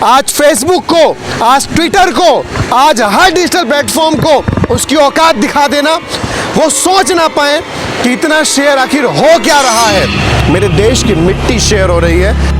आज फेसबुक को, आज ट्विटर को, आज हर डिजिटल प्लेटफॉर्म को उसकी औकात दिखा देना, वो सोच ना पाए कि इतना शेयर आखिर हो क्या रहा है। मेरे देश की मिट्टी शेयर हो रही है।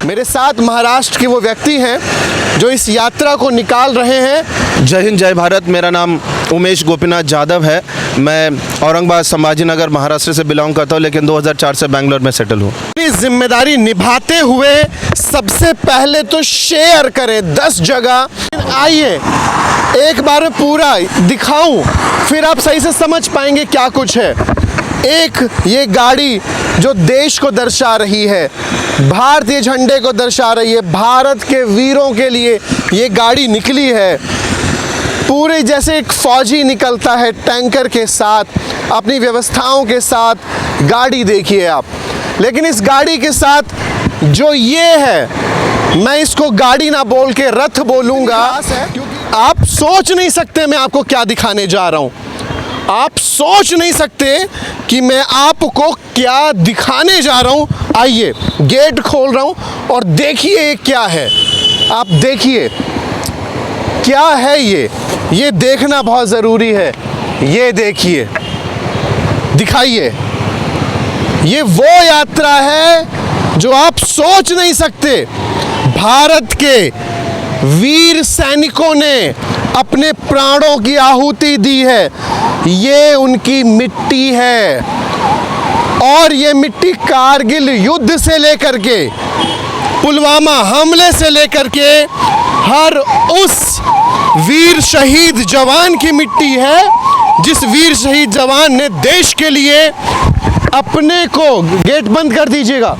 मेरे साथ महाराष्ट्र के वो व्यक्ति हैं जो इस यात्रा को निकाल रहे हैं। जय हिंद, जय भारत। मेरा नाम उमेश गोपीनाथ जाधव है। मैं औरंगाबाद संभाजीनगर महाराष्ट्र से बिलोंग करता हूँ, लेकिन 2004 से बेंगलोर में सेटल हूँ। अपनी जिम्मेदारी निभाते हुए सबसे पहले तो शेयर करें 10 जगह। आइए एक बार में पूरा दिखाऊं, फिर आप सही से समझ पाएंगे क्या कुछ है। एक ये गाड़ी जो देश को दर्शा रही है, भारतीय झंडे को दर्शा रही है, भारत के वीरों के लिए ये गाड़ी निकली है। पूरे जैसे एक फौजी निकलता है टैंकर के साथ, अपनी व्यवस्थाओं के साथ, गाड़ी देखिए आप। लेकिन इस गाड़ी के साथ जो ये है, मैं इसको गाड़ी ना बोल के रथ बोलूँगा। आप सोच नहीं सकते मैं आपको क्या दिखाने जा रहा हूँ। आप सोच नहीं सकते कि मैं आपको क्या दिखाने जा रहा हूं। आइए गेट खोल रहा हूं और देखिए ये क्या है। आप देखिए क्या है ये देखना बहुत ज़रूरी है। ये देखिए, दिखाइए। ये वो यात्रा है जो आप सोच नहीं सकते। भारत के वीर सैनिकों ने अपने प्राणों की आहुति दी है। ये उनकी मिट्टी है और ये मिट्टी कारगिल युद्ध से लेकर के, पुलवामा हमले से लेकर के, हर उस वीर शहीद जवान की मिट्टी है जिस वीर शहीद जवान ने देश के लिए अपने को, गेट बंद कर दीजिएगा,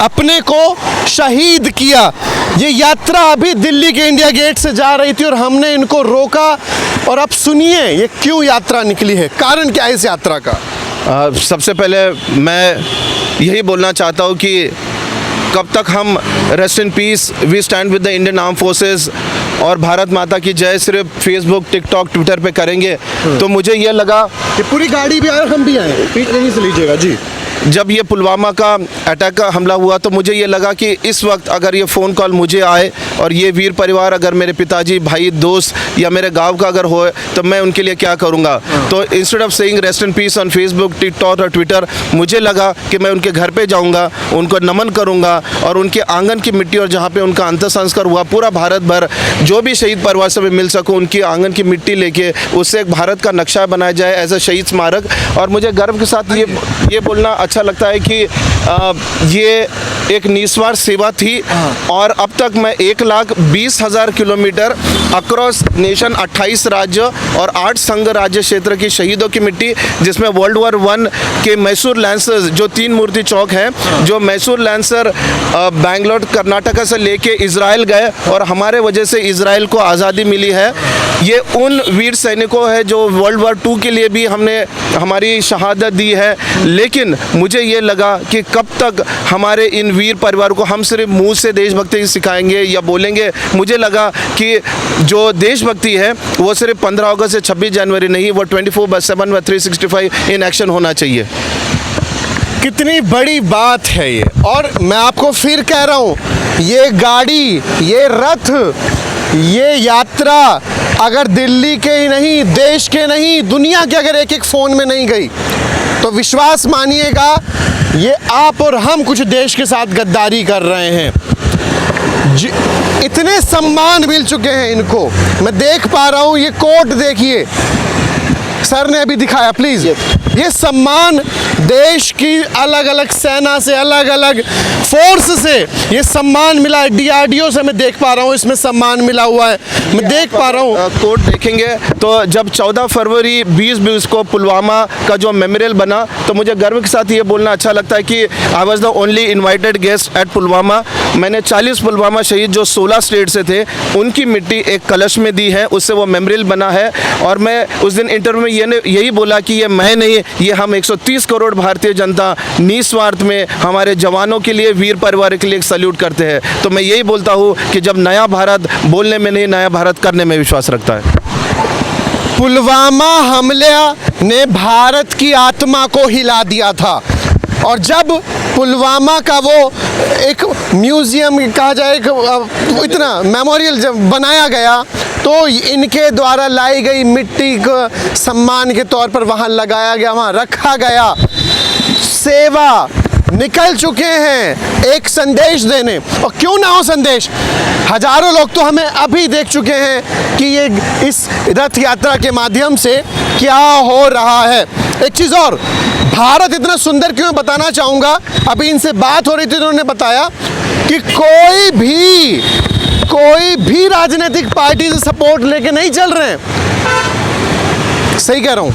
अपने को शहीद किया। ये यात्रा अभी दिल्ली के इंडिया गेट से जा रही थी और हमने इनको रोका। और अब सुनिए ये क्यों यात्रा निकली है, कारण क्या है इस यात्रा का। सबसे पहले मैं यही बोलना चाहता हूँ कि कब तक हम rest in peace, we stand with the Indian arm forces और भारत माता की जय सिर्फ फेसबुक, टिकटॉक, ट्विटर पे करेंगे। तो मुझे ये लगा कि पूरी गाड़ी भी आए, हम भी आए, पीछे नहीं से लीजिएगा जी। जब ये पुलवामा का अटैक का हमला हुआ तो मुझे ये लगा कि इस वक्त अगर ये फ़ोन कॉल मुझे आए और ये वीर परिवार अगर मेरे पिताजी, भाई, दोस्त या मेरे गांव का अगर हो तो मैं उनके लिए क्या करूंगा। तो instead of saying rest in piece on Facebook, TikTok और ट्विटर, मुझे लगा कि मैं उनके घर पे जाऊंगा, उनको नमन करूंगा और उनके आंगन की मिट्टी और जहाँ पे उनका अंतिम संस्कार हुआ, पूरा भारत भर जो भी शहीद परिवार से मैं मिल सकूँ, उनकी आंगन की मिट्टी लेके उससे एक भारत का नक्शा बनाया जाए एज अ शहीद स्मारक। और मुझे गर्व के साथ ये बोलना अच्छा लगता है कि ये एक निस्वार्थ सेवा थी और अब तक मैं 1,20,000 किलोमीटर अक्रॉस नेशन 28 राज्य और 8 संघ राज्य क्षेत्र की शहीदों की मिट्टी, जिसमें वर्ल्ड वॉर 1 के मैसूर लैंसर्स जो 3 मूर्ति चौक हैं, जो मैसूर लैंसर बेंगलोर कर्नाटका से लेके इजराइल गए और हमारे वजह से इजराइल को आज़ादी मिली है। ये उन वीर सैनिकों है जो वर्ल्ड वॉर 2 के लिए भी हमने हमारी शहादत दी है। लेकिन मुझे ये लगा कि कब तक हमारे इन वीर परिवार को हम सिर्फ मुंह से देशभक्ति सिखाएंगे या बोलेंगे। मुझे लगा कि जो देशभक्ति है वो सिर्फ 15 अगस्त से 26 जनवरी नहीं, वो 24/7 व 365 इन एक्शन होना चाहिए। कितनी बड़ी बात है ये। और मैं आपको फिर कह रहा हूँ, ये गाड़ी, ये रथ, ये यात्रा अगर दिल्ली के ही नहीं, देश के नहीं, दुनिया के अगर एक एक फ़ोन में नहीं गई तो विश्वास मानिएगा ये आप और हम कुछ देश के साथ गद्दारी कर रहे हैं। इतने सम्मान मिल चुके हैं इनको। मैं देख पा रहा हूँ, ये कोट देखिए, सर ने अभी दिखाया, प्लीज़। ये सम्मान देश की अलग अलग सेना से, अलग अलग फोर्स से ये सम्मान मिला है। DRDO से मैं देख पा रहा हूँ इसमें सम्मान मिला हुआ है, मैं देख पा रहा हूँ। कोर्ट देखेंगे तो जब 14 फरवरी 2020 को पुलवामा का जो मेमोरियल बना, तो मुझे गर्व के साथ ये बोलना अच्छा लगता है कि I was the only invited guest at Pulwama. मैंने 40 पुलवामा शहीद जो 16 स्टेट से थे उनकी मिट्टी एक कलश में दी है, उससे वो मेमोरियल बना है। और मैं उस दिन इंटरव्यू में यही बोला कि ये मैं नहीं, ये हम 130 करोड़ भारतीय जनता निस्वार्थ में हमारे जवानों के लिए, वीर परिवार के लिए एक सल्यूट करते हैं। तो मैं यही बोलता हूँ कि जब नया भारत बोलने में नहीं, नया भारत करने में विश्वास रखता है। पुलवामा हमले ने भारत की आत्मा को हिला दिया था, और जब पुलवामा का वो एक म्यूज़ियम कहा जाए, इतना मेमोरियल जब बनाया गया, तो इनके द्वारा लाई गई मिट्टी को सम्मान के तौर पर वहाँ लगाया गया, वहाँ रखा गया। सेवा निकल चुके हैं एक संदेश देने, और क्यों ना हो संदेश, हजारों लोग तो हमें अभी देख चुके हैं कि ये इस रथ यात्रा के माध्यम से क्या हो रहा है। एक चीज़ और, भारत इतना सुंदर क्यों, बताना चाहूँगा। अभी इनसे बात हो रही थी तो उन्होंने बताया कि कोई भी राजनीतिक पार्टी से सपोर्ट लेके नहीं चल रहे हैं। सही कह रहा हूँ।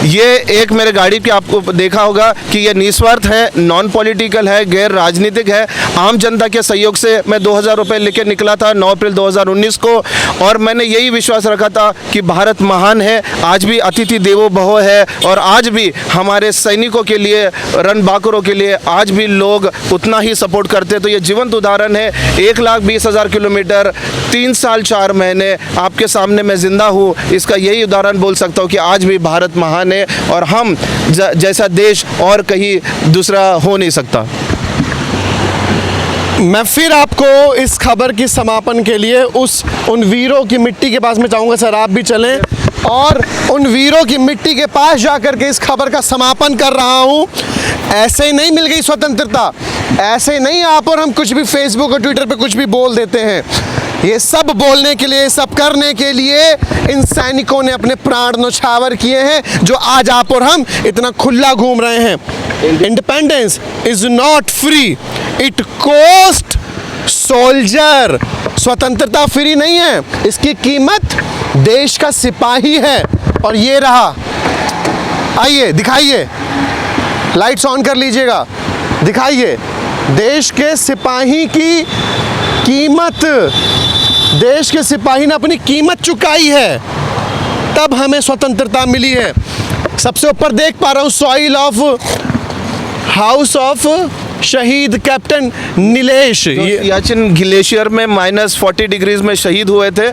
ये एक मेरे गाड़ी पे आपको देखा होगा कि ये निस्वार्थ है, नॉन पॉलिटिकल है, गैर राजनीतिक है। आम जनता के सहयोग से मैं 2000 रुपये लेके निकला था 9 अप्रैल 2019 को, और मैंने यही विश्वास रखा था कि भारत महान है, आज भी अतिथि देवो भव है, और आज भी हमारे सैनिकों के लिए, रणबांकुरों के लिए आज भी लोग उतना ही सपोर्ट करते। तो ये जीवंत उदाहरण है। 1,20,000 किलोमीटर, 3 साल 4 महीने आपके सामने मैं जिंदा हूँ, इसका यही उदाहरण बोल सकता हूँ कि आज भी भारत महान है, और हम जैसा देश और कहीं दूसरा हो नहीं सकता। मैं फिर आपको इस खबर की समापन के लिए उन वीरों की मिट्टी के पास में चाहूँगा, सर आप भी चलें, और उन वीरों की मिट्टी के पास जाकर के इस खबर का समापन कर रहा हूँ। ऐसे ही नहीं मिल गई स्वतंत्रता, ऐसे नहीं आप और हम कुछ भी फेसबुक और ट्विटर पे कुछ भी बोल देते हैं। ये सब बोलने के लिए, सब करने के लिए इन सैनिकों ने अपने प्राण न्यौछावर किए हैं, जो आज आप और हम इतना खुला घूम रहे हैं। Independence is not free, it cost soldier. स्वतंत्रता फ्री नहीं है, इसकी कीमत देश का सिपाही है। और ये रहा, आइए दिखाइए, लाइट्स ऑन कर लीजिएगा, दिखाइए देश के सिपाही की कीमत। देश के सिपाही ने अपनी कीमत चुकाई है, तब हमें स्वतंत्रता मिली है। सबसे ऊपर देख पा रहा हूँ सॉइल ऑफ हाउस ऑफ शहीद कैप्टन नीलेश, सियाचिन ग्लेशियर में -40 डिग्रीज में शहीद हुए थे।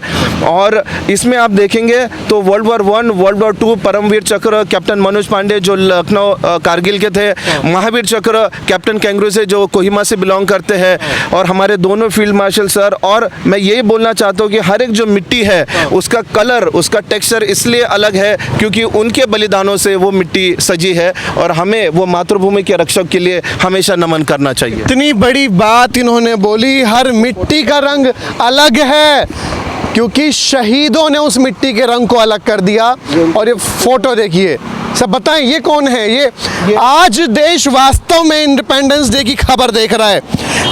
और इसमें आप देखेंगे तो world war 1, world war 2 Paramvir Chakra captain Manoj Pandey जो लखनऊ कारगिल के थे, महावीर चक्र कैप्टन कैंगरू से जो कोहिमा से बिलोंग करते हैं, और हमारे दोनों फील्ड मार्शल सर। और मैं यही बोलना चाहता हूँ कि हर एक जो मिट्टी है उसका कलर, उसका टेक्सचर इसलिए अलग है क्योंकि उनके बलिदानों से वो मिट्टी सजी है, और हमें वो मातृभूमि के रक्षक के लिए हमेशा नमन करना चाहिए। इतनी बड़ी बात इन्होंने बोली, हर मिट्टी का रंग अलग है क्योंकि शहीदों ने उस मिट्टी के रंग को अलग कर दिया। और ये फोटो देखिए, सब बताएं ये कौन है? ये आज देश वास्तव में इंडिपेंडेंस डे की खबर देख रहा है,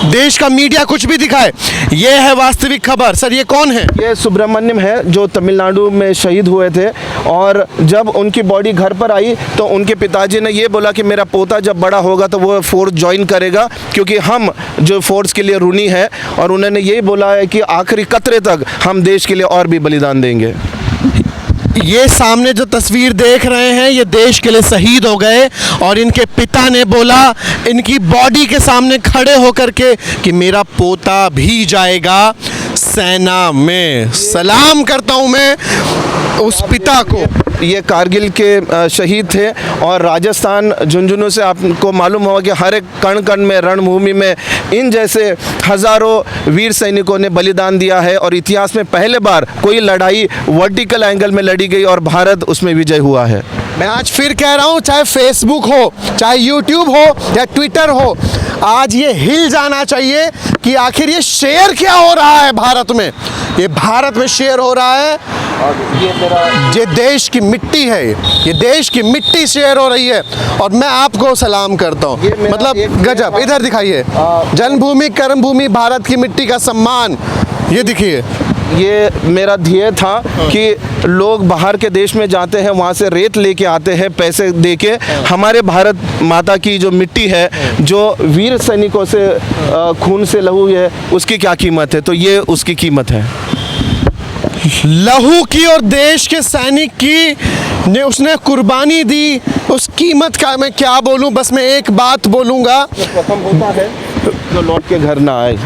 देश का मीडिया कुछ भी दिखाए, ये है वास्तविक खबर। सर ये कौन है? ये सुब्रमण्यम है जो तमिलनाडु में शहीद हुए थे, और जब उनकी बॉडी घर पर आई तो उनके पिताजी ने ये बोला कि मेरा पोता जब बड़ा होगा तो वो फोर्स ज्वाइन करेगा, क्योंकि हम जो फोर्स के लिए ऋणी है, और उन्होंने यही बोला है कि आखिरी कतरे तक हम देश के लिए और भी बलिदान देंगे। ये सामने जो तस्वीर देख रहे हैं ये देश के लिए शहीद हो गए, और इनके पिता ने बोला इनकी बॉडी के सामने खड़े होकर के कि मेरा पोता भी जाएगा सेना में। सलाम करता हूं मैं उस पिता को। ये कारगिल के शहीद थे, और राजस्थान झुंझुनू से आपको मालूम होगा कि हर एक कण कण में, रणभूमि में इन जैसे हज़ारों वीर सैनिकों ने बलिदान दिया है, और इतिहास में पहले बार कोई लड़ाई वर्टिकल एंगल में लड़ी गई और भारत उसमें विजय हुआ है। मैं आज फिर कह रहा हूँ, चाहे फेसबुक हो, चाहे यूट्यूब हो या ट्विटर हो, आज ये हिल जाना चाहिए कि आखिर ये शेयर क्या हो रहा है भारत में। ये भारत में शेयर हो रहा है। और ये मेरा ये देश की मिट्टी है, ये देश की मिट्टी शेयर हो रही है और मैं आपको सलाम करता हूँ। ये मेरा मतलब एक गजब। इधर दिखाइए, जन्मभूमि कर्मभूमि भारत की मिट्टी का सम्मान, ये दिखिए। ये मेरा ध्येय था कि लोग बाहर के देश में जाते हैं, वहाँ से रेत लेके आते हैं पैसे देके, हमारे भारत माता की जो मिट्टी है, जो वीर सैनिकों से खून से लहू है, उसकी क्या कीमत है, तो ये उसकी कीमत है। लहू की और देश के सैनिक की ने उसने कुर्बानी दी, उस कीमत का मैं क्या बोलूं। बस मैं एक बात बोलूंगा, प्रथम होता है जो लौट के घर ना आए।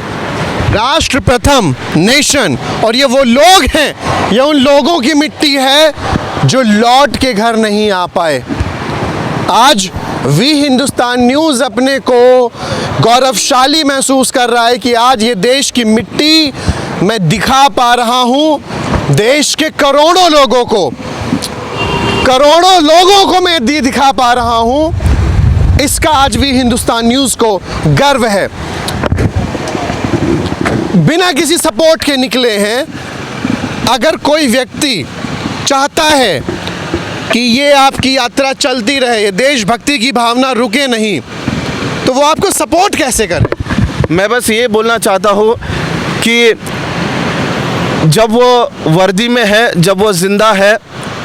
राष्ट्र प्रथम, नेशन, और ये वो लोग हैं, ये उन लोगों की मिट्टी है जो लौट के घर नहीं आ पाए। आज वी हिंदुस्तान न्यूज़ अपने को गौरवशाली महसूस कर रहा है कि आज ये देश की मिट्टी मैं दिखा पा रहा हूँ देश के करोड़ों लोगों को मैं दिखा पा रहा हूँ। इसका आज भी हिंदुस्तान न्यूज़ को गर्व है। बिना किसी सपोर्ट के निकले हैं। अगर कोई व्यक्ति चाहता है कि ये आपकी यात्रा चलती रहे, ये देशभक्ति की भावना रुके नहीं, तो वो आपको सपोर्ट कैसे करे? मैं बस ये बोलना चाहता हूँ कि जब वो वर्दी में है, जब वो ज़िंदा है,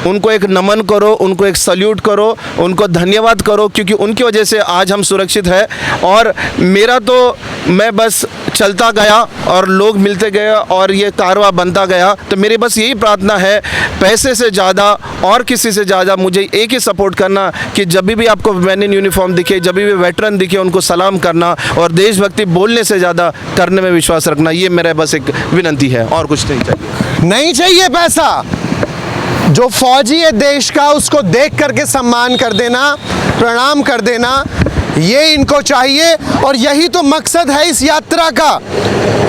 उनको एक नमन करो, उनको एक सल्यूट करो, उनको धन्यवाद करो, क्योंकि उनकी वजह से आज हम सुरक्षित हैं। और मेरा तो मैं बस चलता गया और लोग मिलते गए और ये कारवां बनता गया। तो मेरी बस यही प्रार्थना है, पैसे से ज़्यादा और किसी से ज़्यादा मुझे एक ही सपोर्ट करना कि जब भी आपको मैन इन यूनिफॉर्म दिखे, जब भी वेटरन दिखे, उनको सलाम करना और देशभक्ति बोलने से ज़्यादा करने में विश्वास रखना। ये मेरा बस एक विनती है, और कुछ नहीं चाहिए। नहीं चाहिए पैसा। जो फौजी है देश का, उसको देख करके सम्मान कर देना, प्रणाम कर देना, ये इनको चाहिए। और यही तो मकसद है इस यात्रा का।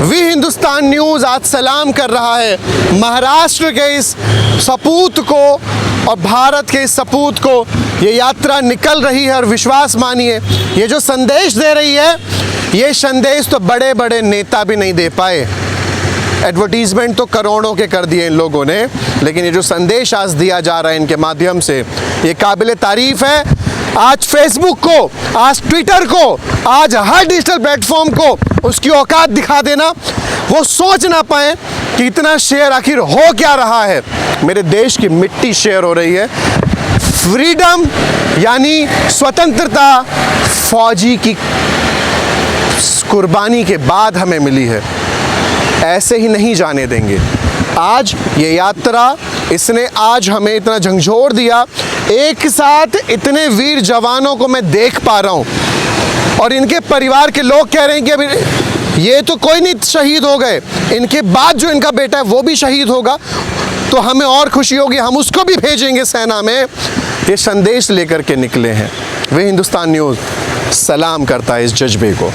वी हिंदुस्तान न्यूज़ आज सलाम कर रहा है महाराष्ट्र के इस सपूत को और भारत के इस सपूत को। ये यात्रा निकल रही है और विश्वास मानिए, ये जो संदेश दे रही है, ये संदेश तो बड़े बड़े नेता भी नहीं दे पाए। एडवर्टीजमेंट तो करोड़ों के कर दिए इन लोगों ने, लेकिन ये जो संदेश आज दिया जा रहा है इनके माध्यम से, ये काबिल तारीफ है। आज फेसबुक को, आज ट्विटर को, आज हर डिजिटल प्लेटफॉर्म को उसकी औकात दिखा देना। वो सोच ना पाए कि इतना शेयर आखिर हो क्या रहा है। मेरे देश की मिट्टी शेयर हो रही है। फ्रीडम यानी स्वतंत्रता फौजी की कुर्बानी के बाद हमें मिली है, ऐसे ही नहीं जाने देंगे। आज ये यात्रा, इसने आज हमें इतना झंझोर दिया। एक साथ इतने वीर जवानों को मैं देख पा रहा हूँ और इनके परिवार के लोग कह रहे हैं कि अभी ये तो कोई नहीं शहीद हो गए, इनके बाद जो इनका बेटा है वो भी शहीद होगा, तो हमें और खुशी होगी, हम उसको भी भेजेंगे सेना में। ये संदेश लेकर के निकले हैं। वे हिंदुस्तान न्यूज़ सलाम करता है इस जज्बे को।